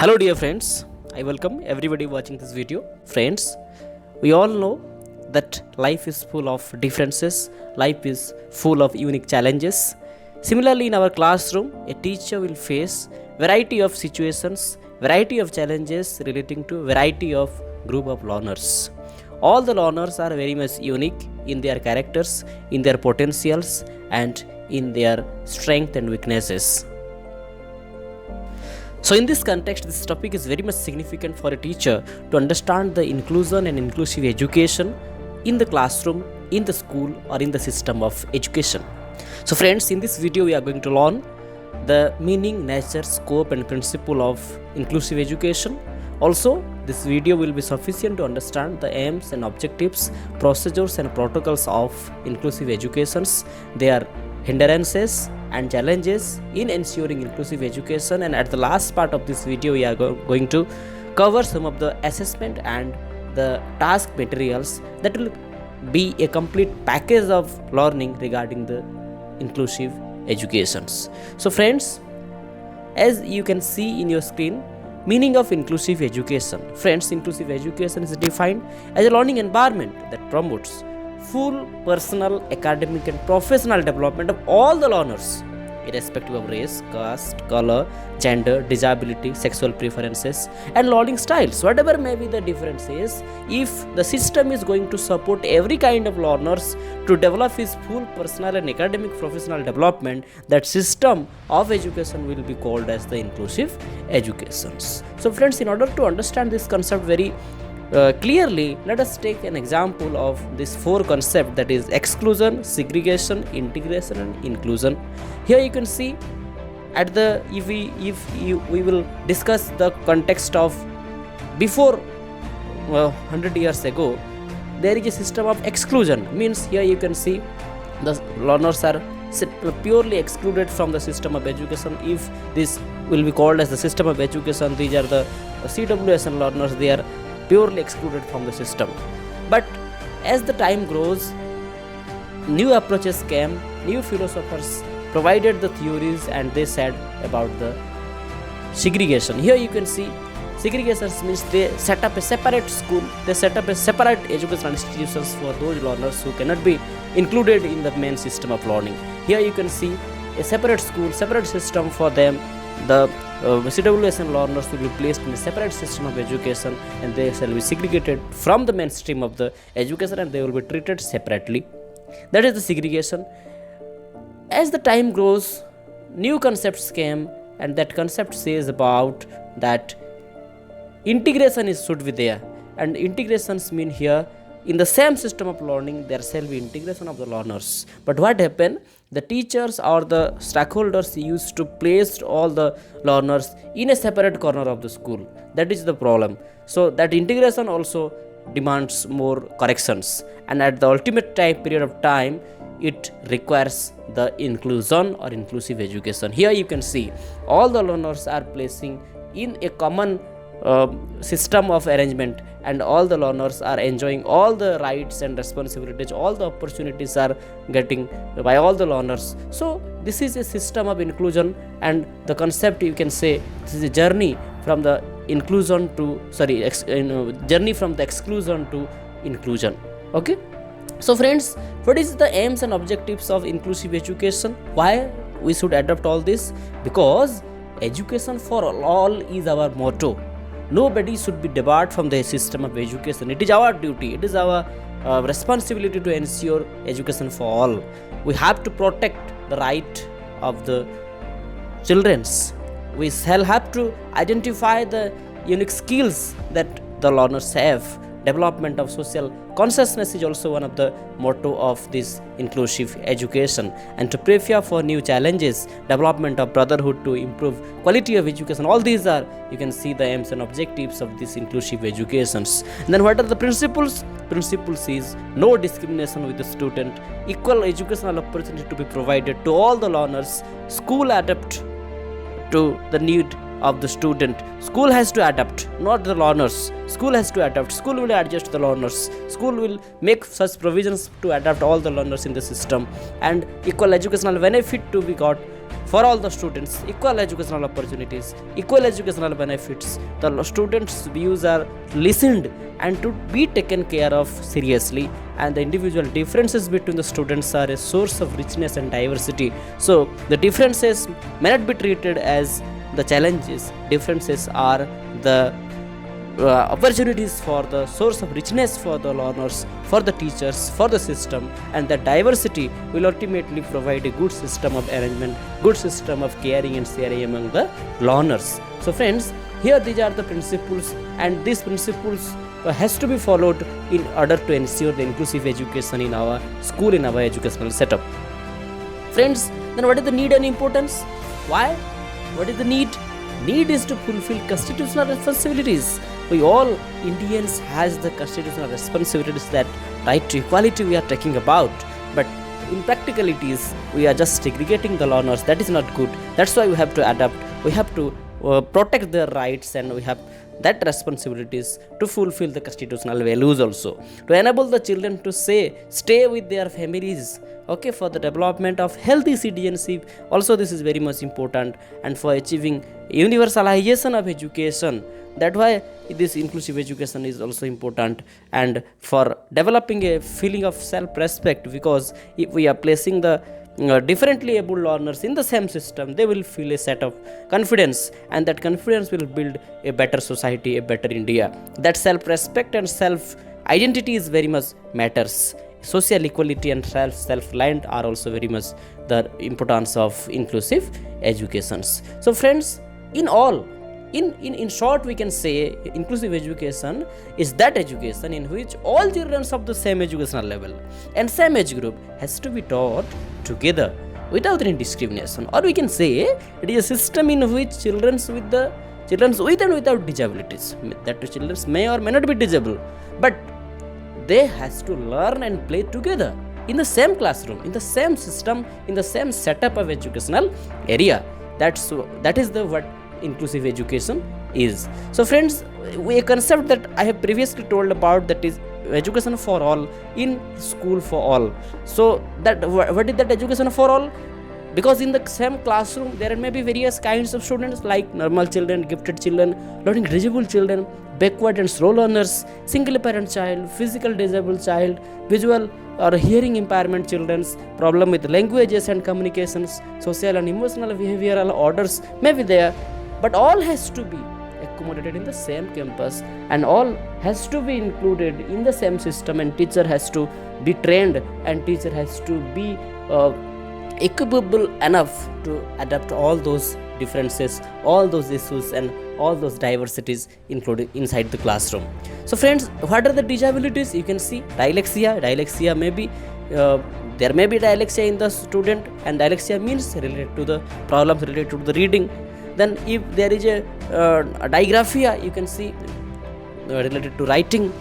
Hello dear friends, I welcome everybody watching this video. Friends, we all know that life is full of differences, life is full of unique challenges. Similarly, in our classroom, a teacher will face variety of situations, variety of challenges relating to variety of group of learners. All the learners are very much unique in their characters, in their potentials and in their strength and weaknesses. So in this context, this topic is very much significant for a teacher to understand the inclusion and inclusive education in the classroom, in the school or in the system of education. So friends, in this video we are going to learn the meaning, nature, scope and principle of inclusive education. Also, this video will be sufficient to understand the aims and objectives, procedures and protocols of inclusive educations, their hindrances and challenges in ensuring inclusive education, and at the last part of this video we are going to cover some of the assessment and the task materials that will be a complete package of learning regarding the inclusive educations. So friends, as you can see in your screen, meaning of inclusive education. Friends, inclusive education is defined as a learning environment that promotes full personal, academic and professional development of all the learners, irrespective of race, caste, color, gender, disability, sexual preferences and learning styles. Whatever may be the differences, if the system is going to support every kind of learners to develop his full personal and academic professional development, that system of education will be called as the inclusive educations. So friends, in order to understand this concept very clearly, let us take an example of these four concepts, that is exclusion, segregation, integration and inclusion. Here you can see at the we will discuss the context of before 100 years ago, there is a system of exclusion. Means here you can see the learners are purely excluded from the system of education. If this will be called as the system of education, these are the CWSN learners, they are purely excluded from the system. But as the time grows, new approaches came, new philosophers provided the theories and they said about the segregation. Here you can see segregation means they set up a separate school, they set up a separate educational institutions for those learners who cannot be included in the main system of learning. Here you can see a separate school, separate system for them. The CWSN learners will be placed in a separate system of education and they shall be segregated from the mainstream of the education and they will be treated separately. That is the segregation. As the time grows, new concepts came and that concept says about that integration should be there, and integrations mean here in the same system of learning there shall be integration of the learners. But what happened, the teachers or the stakeholders used to place all the learners in a separate corner of the school. That is the problem. So that integration also demands more corrections, and at the ultimate time period of time it requires the inclusion or inclusive education. Here you can see all the learners are placing in a common system of arrangement and all the learners are enjoying all the rights and responsibilities, all the opportunities are getting by all the learners. So this is a system of inclusion, and the concept you can say this is a journey from the inclusion to journey from the exclusion to inclusion. Okay, so friends, what is the aims and objectives of inclusive education? Why we should adopt all this? Because education for all is our motto. Nobody should be debarred from the system of education. It is our duty, it is our responsibility to ensure education for all. We have to protect the right of the children. We shall have to identify the unique skills that the learners have. Development of social consciousness is also one of the motto of this inclusive education, and to prepare for new challenges, development of brotherhood to improve quality of education. All these are, you can see the aims and objectives of this inclusive educations. And then what are the principles? Principles is no discrimination with the student, equal educational opportunity to be provided to all the learners, school adapt to the need of the student. School has to adapt, not the learners. School has to adapt. School will adjust the learners. School will make such provisions to adapt all the learners in the system, and equal educational benefit to be got for all the students, equal educational opportunities, equal educational benefits. The students' views are listened and to be taken care of seriously, and the individual differences between the students are a source of richness and diversity. So the differences may not be treated as the challenges. Differences are the opportunities for the source of richness for the learners, for the teachers, for the system, and that diversity will ultimately provide a good system of arrangement, good system of caring and sharing among the learners. So friends, here these are the principles, and these principles has to be followed in order to ensure the inclusive education in our school, in our educational setup. Friends, then what is the need and importance? Why? What is the need? Need is to fulfill constitutional responsibilities. We all Indians has the constitutional responsibilities, that right to equality we are talking about, but in practicalities we are just segregating the learners. That is not good. That's why we have to adapt. We have to protect their rights, and we have that responsibilities to fulfill the constitutional values also, to enable the children to stay with their families, okay, for the development of healthy citizenship. Also this is very much important, and for achieving universalization of education. That's why this inclusive education is also important, and for developing a feeling of self-respect, because if we are placing the differently able learners in the same system, they will feel a set of confidence, and that confidence will build a better society, a better India. That self-respect and self-identity is very much matters. Social equality and self-reliant are also very much the importance of inclusive educations. So friends, in short, we can say inclusive education is that education in which all children of the same educational level and same age group has to be taught together without any discrimination. Or we can say it is a system in which children with and without disabilities, that children may or may not be disabled, but they has to learn and play together in the same classroom, in the same system, in the same setup of educational area. That is the what inclusive education is. So friends, a concept that I have previously told about, that is education for all, in school for all. So that what is that education for all? Because in the same classroom there may be various kinds of students, like normal children, gifted children, learning disabled children, backward and slow learners, single parent child, physical disabled child, visual or hearing impairment children's, problem with languages and communications, social and emotional behavioral orders may be there, but all has to be accommodated in the same campus, and all has to be included in the same system, and teacher has to be trained, and teacher has to be equipable enough to adapt all those differences, all those issues, and all those diversities included inside the classroom. So friends, what are the disabilities? You can see dyslexia may be there may be dyslexia in the student, and dyslexia means related to the problems related to the reading. Then if there is a dygraphia, you can see related to writing.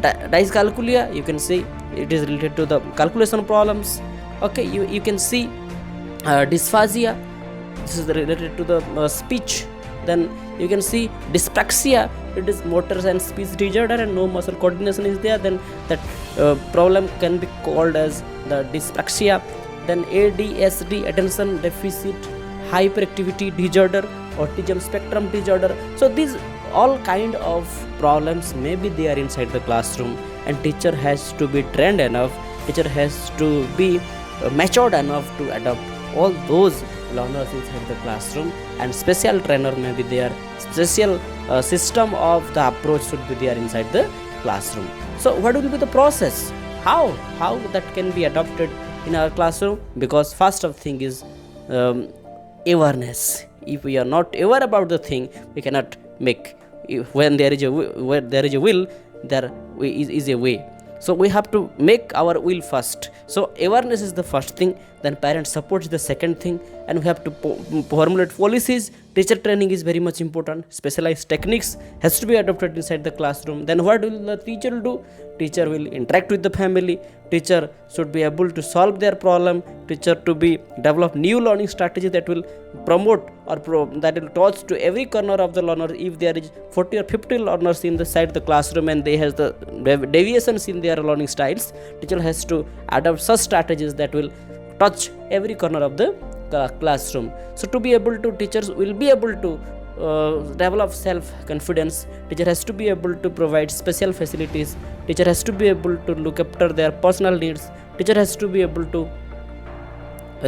Dyscalculia, you can see it is related to the calculation problems. Okay, you can see dysphagia, this is related to the speech. Then you can see dyspraxia, it is motor and speech disorder and no muscle coordination is there, then that problem can be called as the dyspraxia. Then ADSD, attention deficit hyperactivity disorder, autism spectrum disorder. So these all kind of problems may be there inside the classroom, and teacher has to be trained enough, teacher has to be matured enough to adopt all those learners inside the classroom, and special trainer may be there, special system of the approach should be there inside the classroom. So what will be the process? How that can be adopted in our classroom? Because first of thing is awareness. If we are not aware about the thing, we cannot make. When there is a will, there is a way. So we have to make our will first. So awareness is the first thing, then parent support is the second thing, and we have to formulate policies. Teacher training is very much important. Specialized techniques has to be adopted inside the classroom. Then what will the teacher do? Teacher will interact with the family. Teacher should be able to solve their problem. Teacher to be develop new learning strategy that will promote or that will touch to every corner of the learner. If there is 40 or 50 learners inside the classroom and they has the deviations in their learning styles, teacher has to adopt such strategies that will touch every corner of the classroom. So to be able to, teachers will be able to develop self confidence. Teacher has to be able to provide special facilities. Teacher has to be able to look after their personal needs. Teacher has to be able to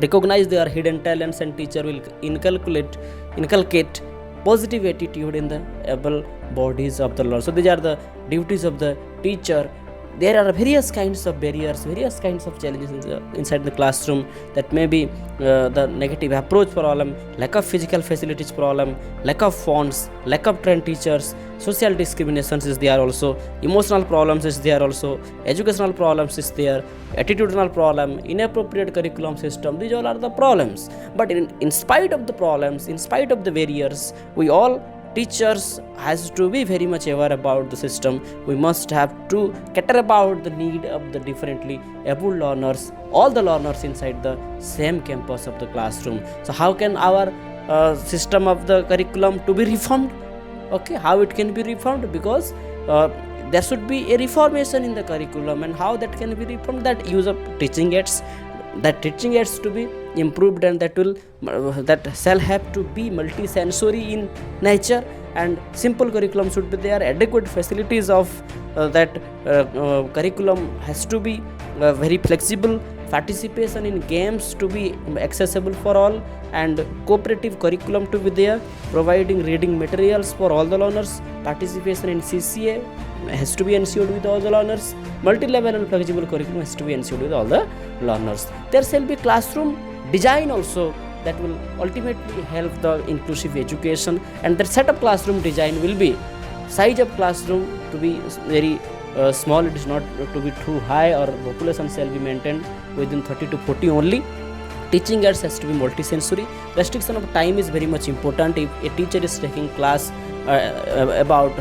recognize their hidden talents, and teacher will inculcate positive attitude in the able bodies of the Lord. So these are the duties of the teacher. There are various kinds of barriers, various kinds of challenges inside the classroom. That may be the negative approach problem, lack of physical facilities problem, lack of funds, lack of trained teachers, social discriminations is there also, emotional problems is there also, educational problems is there, attitudinal problem, inappropriate curriculum system. These all are the problems. But in spite of the problems, in spite of the barriers, we all teachers has to be very much aware about the system. We must have to cater about the need of the differently able learners, all the learners inside the same campus of the classroom. So how can our system of the curriculum to be reformed? Okay, how it can be reformed? Because there should be a reformation in the curriculum. And how that can be reformed? That use of teaching aids, that teaching aids to be improved, and that shall have to be multi-sensory in nature, and simple curriculum should be there. Adequate facilities of that curriculum has to be very flexible. Participation in games to be accessible for all, and cooperative curriculum to be there, providing reading materials for all the learners. Participation in CCA has to be ensured with all the learners. Multi-level and flexible curriculum has to be ensured with all the learners. There shall be classroom design also that will ultimately help the inclusive education. And that set of classroom design will be size of classroom to be very small. It is not to be too high, or population shall be maintained within 30 to 40 only. Teaching aids has to be multisensory. Restriction of time is very much important. If a teacher is taking class about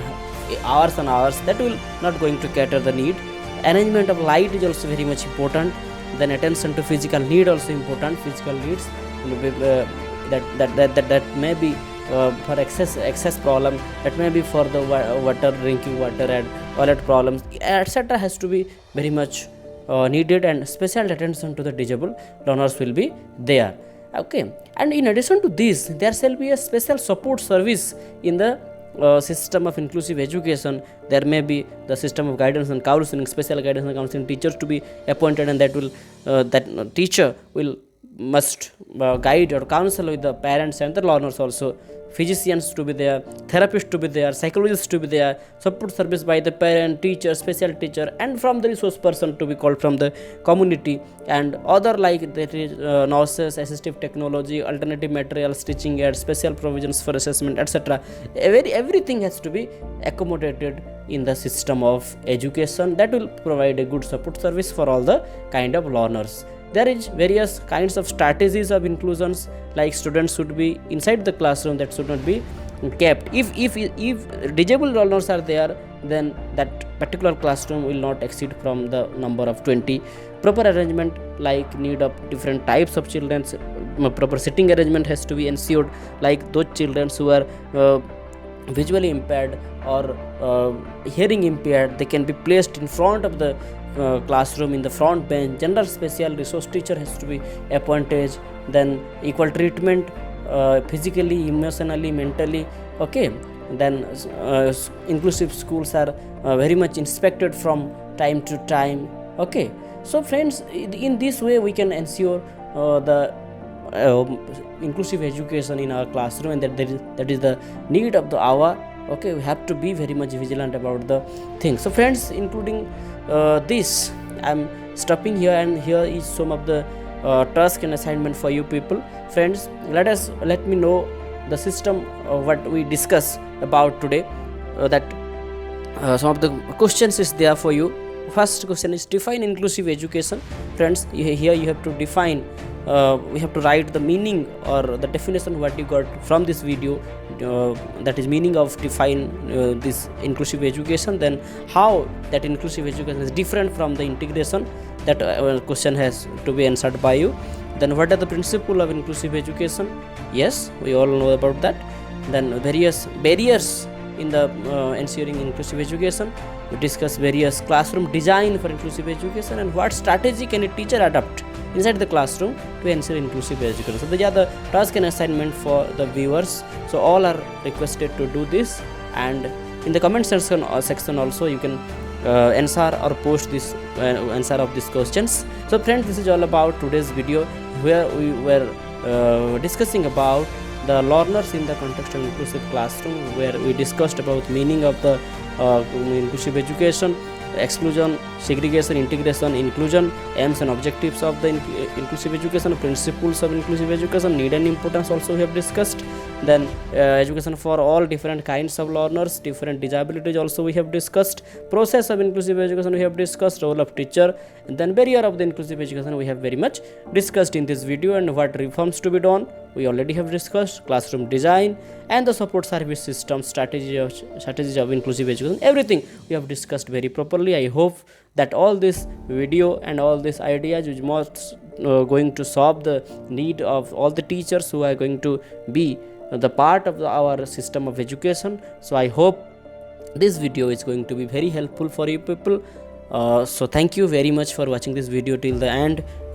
hours and hours, that will not going to cater the need. Arrangement of light is also very much important. Then attention to physical need also important. Physical needs that may be for excess problem, that may be for the water, drinking water, and toilet problems, etc. has to be very much needed, and special attention to the disabled learners will be there. Okay, and in addition to this, there shall be a special support service in the system of inclusive education. There may be the system of guidance and counseling, special guidance and counseling teachers to be appointed, and that will that teacher will must guide or counsel with the parents and the learners also. Physicians to be there, therapists to be there, psychologists to be there, support service by the parent, teacher, special teacher, and from the resource person to be called from the community, and other like that is nurses, assistive technology, alternative materials, teaching aids, special provisions for assessment, etc. Everything has to be accommodated in the system of education. That will provide a good support service for all the kind of learners. There is various kinds of strategies of inclusions, like students should be inside the classroom, that should not be kept. If disabled learners are there, then that particular classroom will not exceed from the number of 20. Proper arrangement, like need of different types of children, proper sitting arrangement has to be ensured, like those children who are visually impaired or hearing impaired, they can be placed in front of the classroom in the front bench. General special resource teacher has to be appointed. Then equal treatment physically, emotionally, mentally. Okay, then inclusive schools are very much inspected from time to time. Okay, so friends, in this way we can ensure the inclusive education in our classroom, and that is the need of the hour. Okay, we have to be very much vigilant about the things. So friends, including this, I'm stopping here, and here is some of the task and assignment for you people. Friends, let me know the system what we discuss about today. That some of the questions is there for you. First question is define inclusive education. Friends, here you have to define, we have to write the meaning or the definition what you got from this video, that is meaning of define this inclusive education. Then how that inclusive education is different from the integration, that question has to be answered by you. Then what are the principle of inclusive education? Yes, we all know about that. Then various barriers in the ensuring inclusive education. We discuss various classroom design for inclusive education, and what strategy can a teacher adopt inside the classroom to ensure inclusive education. So these are the task and assignment for the viewers. So all are requested to do this, and in the comment section also you can answer or post this answer of these questions. So friends, this is all about today's video, where we were discussing about the learners in the context of inclusive classroom, where we discussed about meaning of the inclusive education, exclusion, segregation, integration, inclusion, aims and objectives of the inclusive education, principles of inclusive education, need and importance also we have discussed. Then education for all different kinds of learners, different disabilities also we have discussed. Process of inclusive education we have discussed. Role of teacher, and then barrier of the inclusive education we have very much discussed in this video. And what reforms to be done we already have discussed. Classroom design and the support service system, strategies of inclusive education, everything we have discussed very properly. I hope that all this video and all these ideas is most going to solve the need of all the teachers who are going to be the part of our system of education. So I hope this video is going to be very helpful for you people. So thank you very much for watching this video till the end. And